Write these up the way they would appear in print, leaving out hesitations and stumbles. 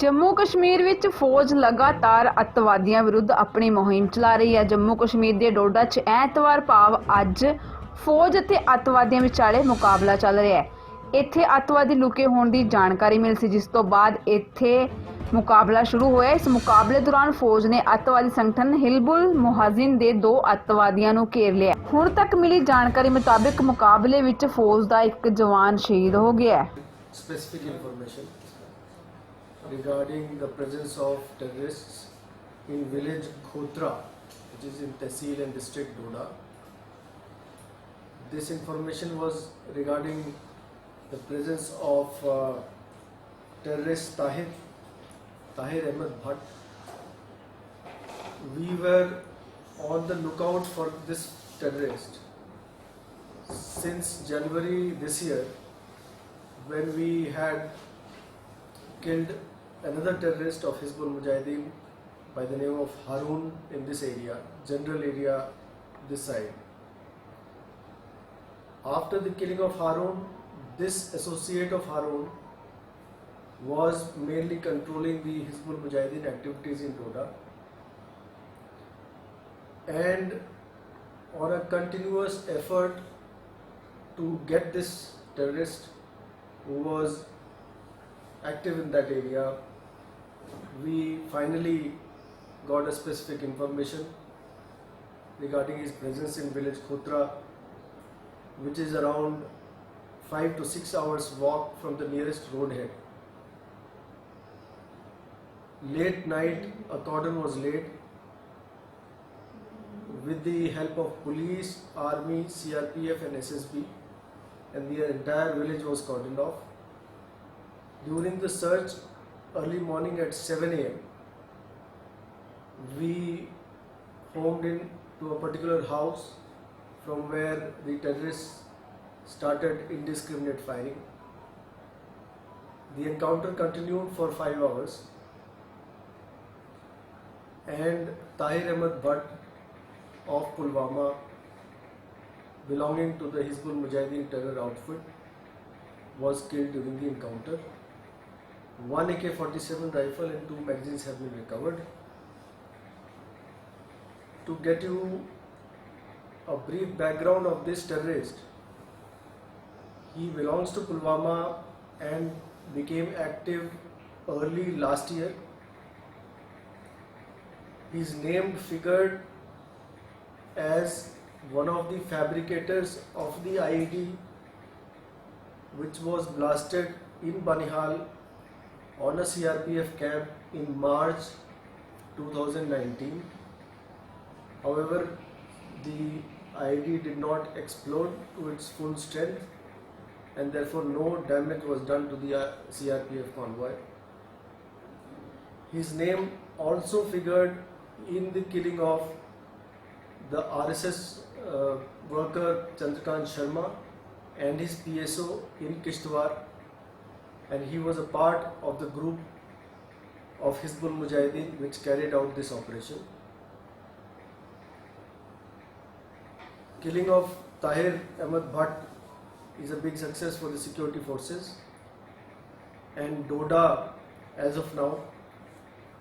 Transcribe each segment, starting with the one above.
जम्मू कश्मीर विच फौज लगातार अतवादियों विरुद्ध अपनी मुहिम चला रही है। जम्मू कश्मीर के डोडा च ऐतवार भाव अज फौज ते अतवादियों विचाले मुकाबला चल रहा है। इत्थे अतवादी लुके होने की जानकारी मिली सी, जिस तो बाद इत्थे मुकाबला शुरू होया। इस मुकाबले दौरान फौज ने अतवादी संगठन हिजबुल मुजाहिदीन के 2 अतवादियों को घेर लिया। हुण तक मिली जानकारी मुताबिक मुकाबले विच फौज का एक जवान शहीद हो गया है। Specific information regarding the presence of terrorists in village Khotra, which is in Tehsil and district Doda. This information was regarding the presence of terrorist Tahir Ahmed Bhatt. We were on the lookout for this terrorist since January this year, when we had killed another terrorist of Hizbul Mujahideen by the name of Harun in this area, general area this side. After the killing of Harun, this associate of Harun was mainly controlling the Hizbul Mujahideen activities in Doda, and on a continuous effort to get this terrorist who was active in that area, we finally got a specific information regarding his presence in village Khotra, which is around 5 to 6 hours walk from the nearest roadhead. Late night, a cordon was laid with the help of police, army, CRPF and SSB, and the entire village was cordoned off. During the search, early morning at 7 a.m., we homed in to a particular house from where the terrorists started indiscriminate firing. The encounter continued for 5 hours, and Tahir Ahmed Bhatt of Pulwama, belonging to the Hizbul Mujahideen terror outfit, was killed during the encounter. 1 AK-47 rifle and 2 magazines have been recovered. To get you a brief background of this terrorist, he belongs to Pulwama and became active early last year. His name figured as one of the fabricators of the IED which was blasted in Banihal on a CRPF camp in March 2019. However, the IED did not explode to its full strength, and therefore no damage was done to the CRPF convoy. His name also figured in the killing of the RSS worker Chandrakant Sharma and his PSO in Kishtwar, and he was a part of the group of Hizbul Mujahideen which carried out this operation. Killing of Tahir Ahmed Bhatt is a big success for the security forces, and Doda as of now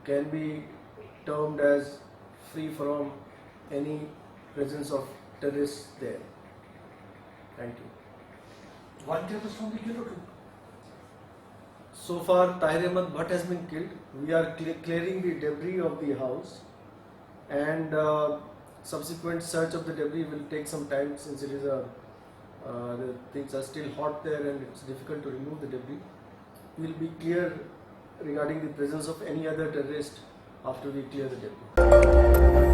can be termed as free from any presence of terrorists there. Thank you. One terrorist only killed or two? So far, Tahir Ahmed Bhatt has been killed. We are clearing the debris of the house, and subsequent search of the debris will take some time, since it is the things are still hot there and it's difficult to remove the debris. We will be clear regarding the presence of any other terrorist after we clear the debris.